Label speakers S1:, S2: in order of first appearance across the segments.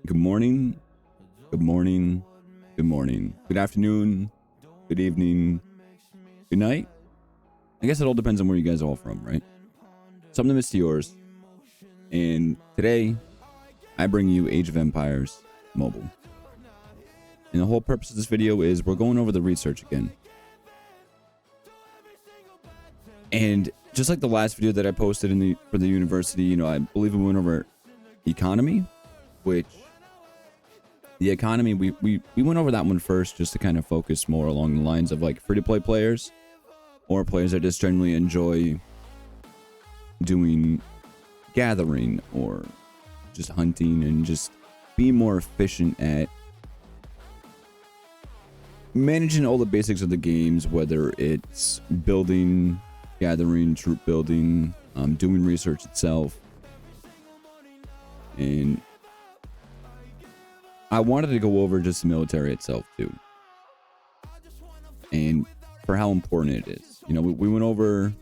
S1: Good morning, good morning, good morning, good afternoon, good evening, good night. I guess it all depends on where you guys are all from, right? So I'm the Misty Yours, and today I bring you Age of Empires Mobile. And the whole purpose of this video is we're going over the research again. And just like the last video that I posted for the university, I believe we went over economy, which the economy, we went over that one first just to kind of focus more along the lines of like free-to-play players or players that just generally enjoy doing gathering or just hunting and just being more efficient at managing all the basics of the games, whether it's building, gathering, troop building, doing research itself. And I wanted to go over just the military itself too, and for how important it is. We went over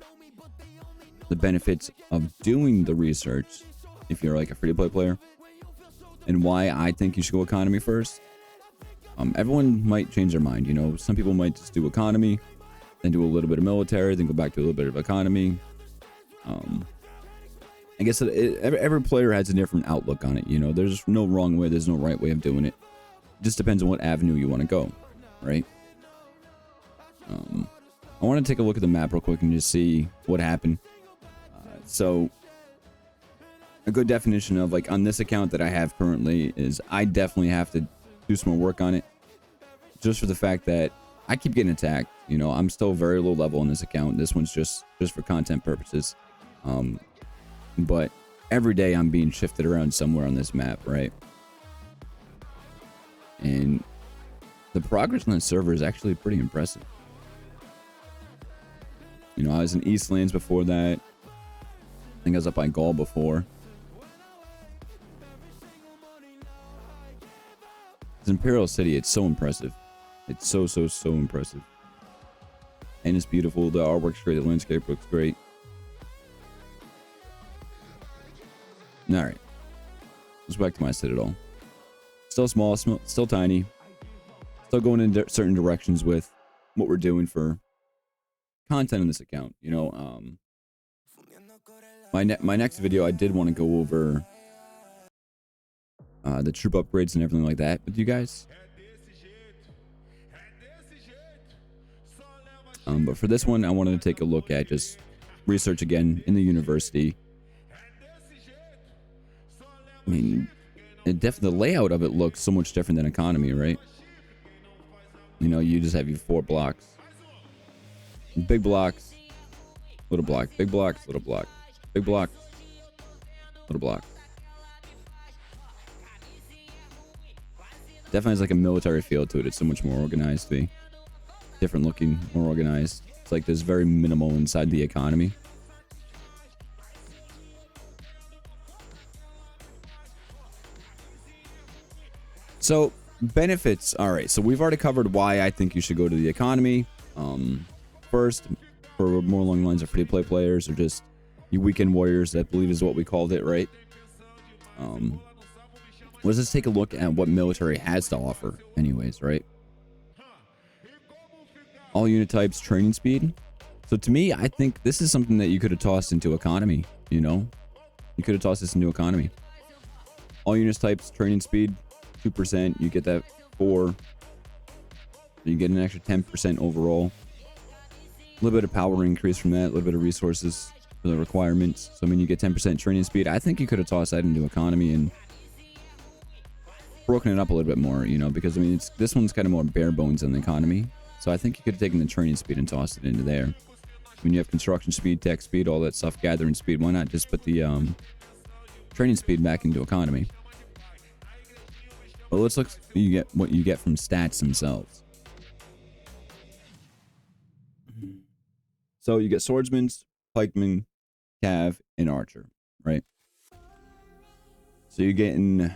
S1: the benefits of doing the research if you're like a free-to-play player, and why I think you should go economy first. Everyone might change their mind. Some people might just do economy, then do a little bit of military, then go back to a little bit of economy. I guess every player has a different outlook on it. There's no wrong way, there's no right way of doing it. It just depends on what avenue you want to go, right? I want to take a look at the map real quick and just see what happened. So a good definition of like on this account that I have currently is I definitely have to do some more work on it, just for the fact that I keep getting attacked. I'm still very low level on this account. This one's just for content purposes. But every day I'm being shifted around somewhere on this map, right? And the progress on the server is actually pretty impressive. I was in Eastlands before that. I think I was up by Gaul before. It's Imperial City. It's so impressive. It's so impressive. And it's beautiful. The artwork's great. The landscape looks great. All right, let's go back to my citadel. Still small, still tiny. Still going in certain directions with what we're doing for content on this account. My next video, I did want to go over the troop upgrades and everything like that with you guys. But for this one, I wanted to take a look at just research again in the university. I mean, the layout of it looks so much different than economy, right? You just have your 4 blocks. Big blocks, little block, big blocks, little block, big block, little block. Definitely has like a military feel to it. It's so much more organized to be. Different looking, more organized. It's like there's very minimal inside the economy. So benefits. All right, so we've already covered why I think you should go to the economy. First, for more along the lines of free-to-play players or just you weekend warriors, I believe is what we called it, right? Let's just take a look at what military has to offer anyways, right? All unit types, training speed. So to me, I think this is something that you could have tossed into economy. You could have tossed this into economy. All unit types, training speed, 2%. You get that 4. You get an extra 10% overall. A little bit of power increase from that. A little bit of resources for the requirements. So I mean, you get 10% training speed. I think you could have tossed that into economy and broken it up a little bit more. Because I mean, this one's kind of more bare bones than the economy. So I think you could have taken the training speed and tossed it into there. When you have construction speed, tech speed, all that stuff, gathering speed, why not just put the training speed back into economy? Well, let's look what you get from stats themselves. So you get swordsman, pikeman, cav, and archer, right? So you're getting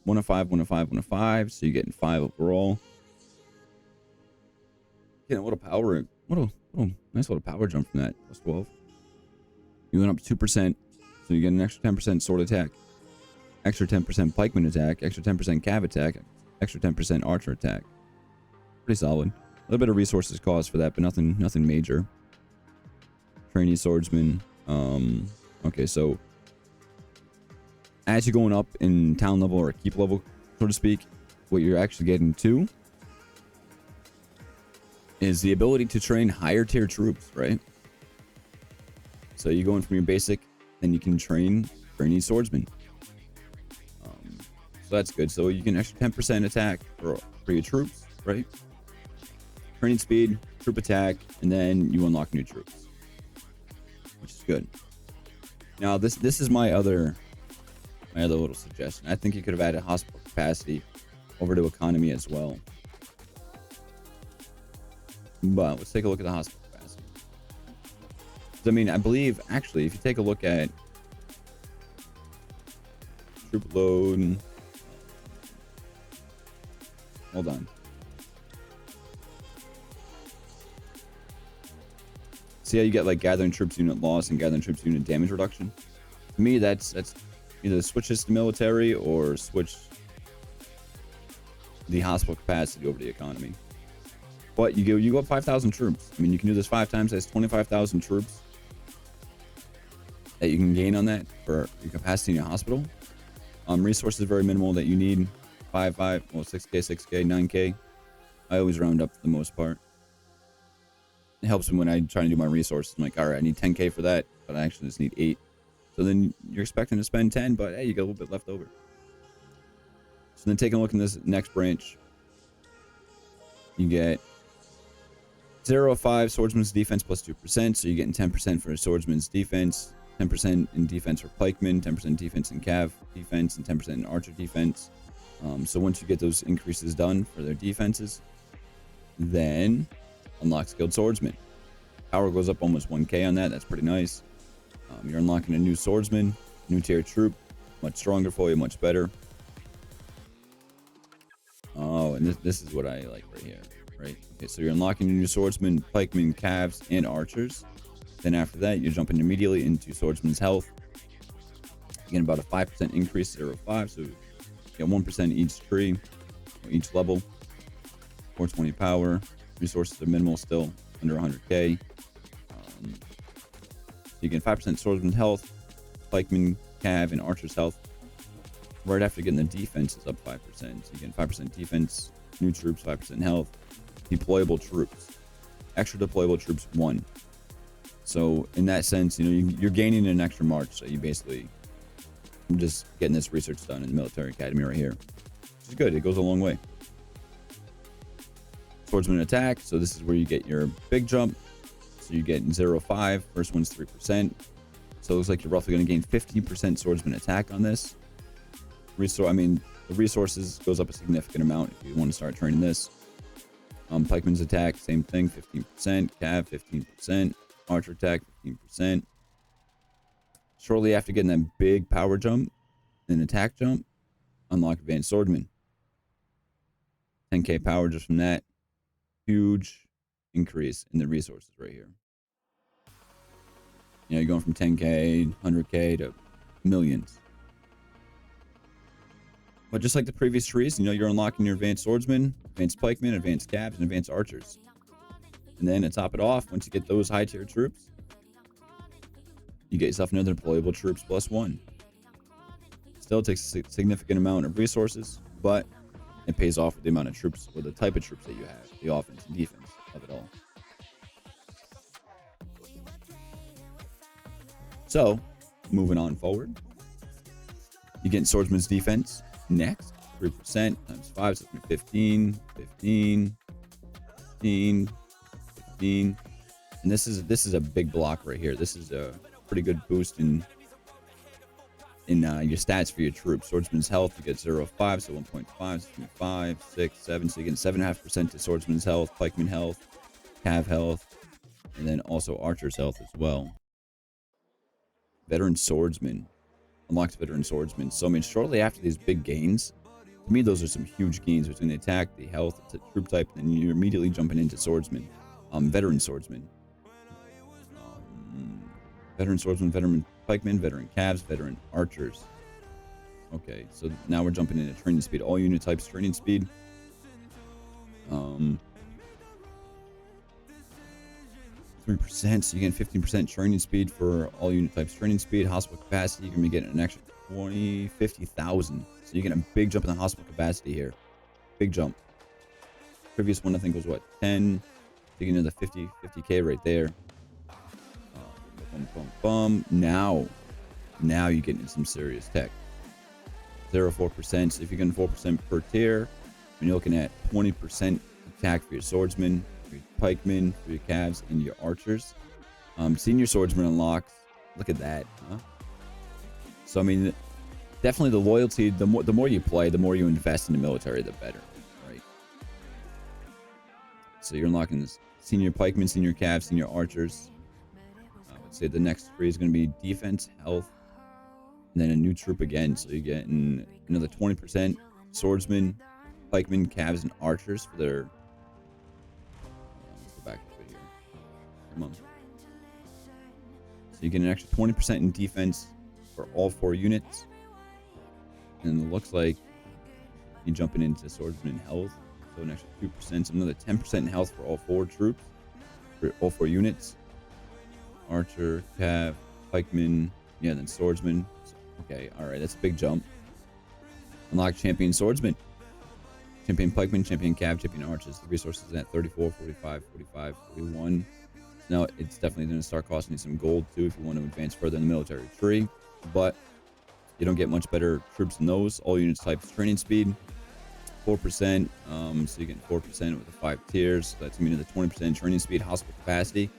S1: 1 of 5, 1 of 5, 1 of 5. So you're getting 5 overall. Yeah, what a power! What a nice little power jump from that. Plus 12. You went up 2%, so you get an extra 10% sword attack. extra 10% pikeman attack, extra 10% cav attack, extra 10% archer attack. Pretty solid. A little bit of resources cost for that, but nothing major. Trainee swordsman. Okay, so as you're going up in town level or keep level, so to speak, what you're actually getting to is the ability to train higher tier troops, right? So you go in from your basic, then you can train trainee swordsman. So that's good. So you can extra 10% attack for your troops, right? Training speed, troop attack, and then you unlock new troops, which is good. Now this is my other little suggestion. I think you could have added hospital capacity over to economy as well. But let's take a look at the hospital capacity. I mean, I believe actually, if you take a look at troop load, hold on. See how you get like gathering troops unit loss and gathering troops unit damage reduction? To me, that's either switch this to military or switch the hospital capacity over to the economy. But you go up 5,000 troops. I mean, you can do this 5 times. That's 25,000 troops that you can gain on that for your capacity in your hospital. Resources very minimal that you need. 6k, 6k, 9k. I always round up for the most part. It helps me when I try to do my resources. I'm like, all right, I need 10k for that, but I actually just need 8. So then you're expecting to spend 10, but hey, you got a little bit left over. So then taking a look in this next branch, you get 0-5 swordsman's defense plus 2%. So you're getting 10% for a swordsman's defense, 10% in defense for pikemen, 10% defense in cav defense, and 10% in archer defense. So once you get those increases done for their defenses, then unlock skilled swordsman. Power goes up almost 1k on that. That's pretty nice. You're unlocking a new swordsman, new tier troop, much stronger for you, much better. Oh, and this is what I like right here, right? Okay, so you're unlocking a new swordsman, pikemen, cavs, and archers. Then after that, you're jumping immediately into swordsman's health. You get about a 5% increase, 0-5, so you get 1% each tree, or each level. 420 power. Resources are minimal still, under 100k. You get 5% swordsman's health, pikeman, cav, and archer's health. Right after getting the defense is up 5%. So you get 5% defense, new troops, 5% health, deployable troops. Extra deployable troops 1. So in that sense, you know, you're gaining an extra march. So you basically, I'm just getting this research done in the military academy right here, which is good. It goes a long way. Swordsman attack. So this is where you get your big jump. So you get 0-5. First one's 3%. So it looks like you're roughly going to gain 15% swordsman attack on this. The resources goes up a significant amount if you want to start training this. Pikeman's attack, same thing, 15%. Cav, 15%. Archer attack, 15%. Shortly after getting that big power jump and attack jump, unlock advanced swordsman. 10k power just from that. Huge increase in the resources right here. You know, you're going from 10k, 100k to millions. But just like the previous trees, you know, you're unlocking your advanced swordsmen, advanced pikemen, advanced cabs, and advanced archers. And then to top it off, once you get those high tier troops, you get yourself another deployable troops plus 1. Still takes a significant amount of resources, but it pays off with the amount of troops or the type of troops that you have, the offense and defense of it all. So, moving on forward, you get swordsman's defense next, 3% times 5, so it's 15, 15, 15, 15. And this is a big block right here. This is a pretty good boost in your stats for your troops. Swordsman's health, you get 0-5, so 1.5, so 5, 6, 7. So you get 7.5% to swordsman's health, pikeman health, cav health, and then also archer's health as well. Veteran swordsman. Unlocks veteran swordsman. So I mean, shortly after these big gains, to me those are some huge gains between the attack, the health, the troop type, and then you're immediately jumping into swordsman. Veteran swordsman. Veteran swordsman, veteran pikemen, veteran cavs, veteran archers. Okay, so now we're jumping into training speed. All unit types training speed. 3%, so you get 15% training speed for all unit types training speed. Hospital capacity, you're gonna be getting an extra 50,000. So you get a big jump in the hospital capacity here. Big jump. Previous one I think was what, 10. You get another 50k right there. Now you're getting some serious tech. 0.4%. So if you're getting 4% per tier, and you're looking at 20% attack for your swordsman, for your pikemen, for your calves, and your archers. Senior swordsman unlocks. Look at that, huh? So I mean, definitely the loyalty. The more you play, the more you invest in the military, the better, right? So you're unlocking this senior pikemen, senior calves, senior archers. I would say the next 3 is going to be defense, health, and then a new troop again. So you're getting another 20% swordsmen, pikemen, calves, and archers for their. Let's go back a bit here. Come on. So you get an extra 20% in defense for all 4 units. And it looks like you're jumping into swordsman health. So an extra 2%. So another 10% in health for all 4 troops. For all 4 units. Archer, cav, pikeman, yeah, then swordsman. Okay, alright, that's a big jump. Unlock champion swordsman. Champion pikeman, champion cav, champion archers. The resources at 34, 45, 45, 41. Now it's definitely going to start costing you some gold too if you want to advance further in the military tree. But you don't get much better troops than those. All units types training speed. 4%. So you get 4% with the 5 tiers. So that's going to be another 20% training speed. Hospital capacity.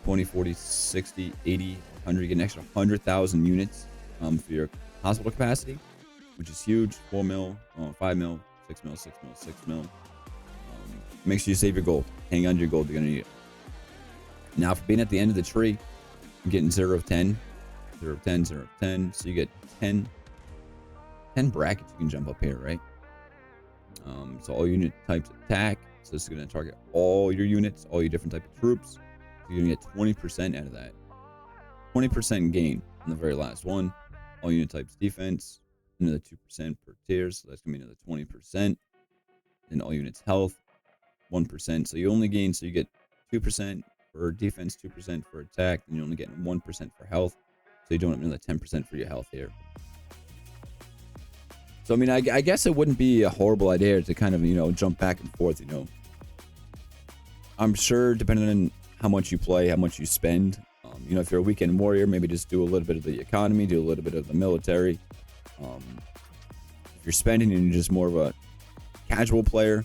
S1: 20, 40, 60, 80, 100. You get an extra 100,000 units for your hospital capacity, which is huge. 4 mil, 5 mil, 6 mil, 6 mil, 6 mil. Make sure you save your gold. Hang on to your gold. You're going to need it. Now, for being at the end of the tree, you're getting 0 of 10, 0 of 10, 0 of 10. So you get 10 brackets you can jump up here, right? So all unit types attack. So this is going to target all your units, all your different type of troops. So you're going to get 20% out of that. 20% gain on the very last one. All unit types defense. Another 2% per tier. So that's going to be another 20%. And all units health. 1%. So you only gain, so you get 2% for defense, 2% for attack, and you only get 1% for health. So you don't have another 10% for your health here. So I mean, I guess it wouldn't be a horrible idea to kind of, jump back and forth, I'm sure depending on how much you play, how much you spend, if you're a weekend warrior, maybe just do a little bit of the economy, do a little bit of the military. If you're spending and you're just more of a casual player,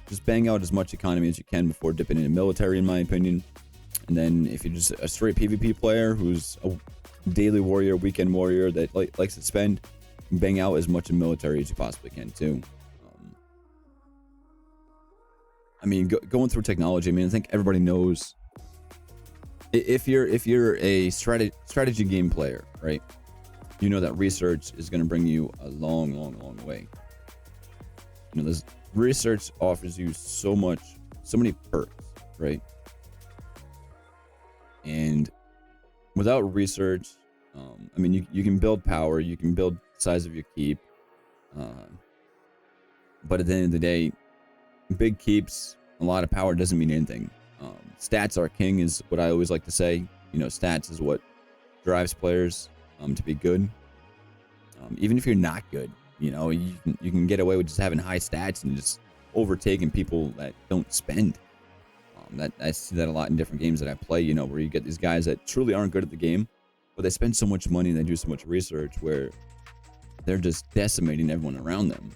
S1: just bang out as much economy as you can before dipping into military, in my opinion. And then if you're just a straight PvP player who's a daily warrior, weekend warrior that likes to spend, bang out as much in military as you possibly can too. I mean, going through technology, I think everybody knows if you're a strategy game player, right? You know that research is going to bring you a long, long, long way. This research offers you so many perks, right? And without research, you can build power, you can build size of your keep, but at the end of the day, big keeps, a lot of power doesn't mean anything. Stats are king is what I always like to say. Stats is what drives players to be good. Even if you're not good, you can get away with just having high stats and just overtaking people that don't spend. That I see that a lot in different games that I play, where you get these guys that truly aren't good at the game, but they spend so much money and they do so much research where they're just decimating everyone around them,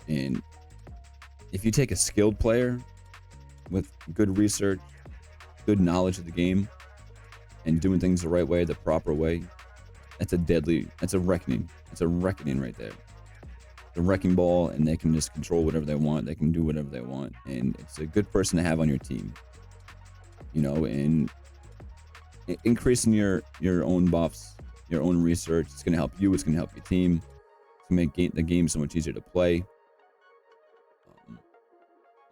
S1: And if you take a skilled player with good research, good knowledge of the game, and doing things the right way, the proper way, that's a reckoning. It's a reckoning right there. The wrecking ball, and they can just control whatever they want. They can do whatever they want, and it's a good person to have on your team. And increasing your own buffs, your own research, it's going to help you. It's going to help your team. It's going to make the game so much easier to play.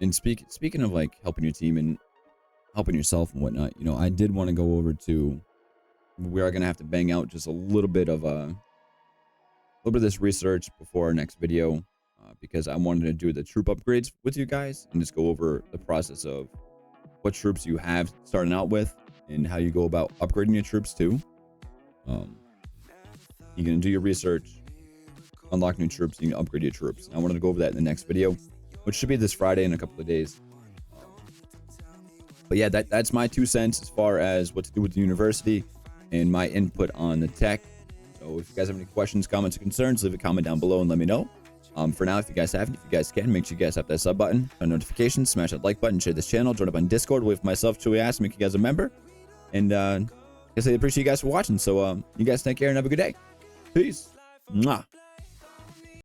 S1: And speaking of helping your team and helping yourself and whatnot, I did want to go over to. We are going to have to bang out just a little bit of little bit of this research before our next video, because I wanted to do the troop upgrades with you guys and just go over the process of what troops you have starting out with and how you go about upgrading your troops too. You're going to do your research, unlock new troops, and you can upgrade your troops. I wanted to go over that in the next video, which should be this Friday in a couple of days. But yeah, that's my 2 cents as far as what to do with the university and my input on the tech. So if you guys have any questions, comments, or concerns, leave a comment down below and let me know. For now, if you guys haven't, if you guys can, make sure you guys hit that sub button, turn notifications, smash that like button, share this channel, join up on Discord with myself, Chewy Ass, make you guys a member. And I guess I appreciate you guys for watching. So you guys take care and have a good day. Peace. Mwah.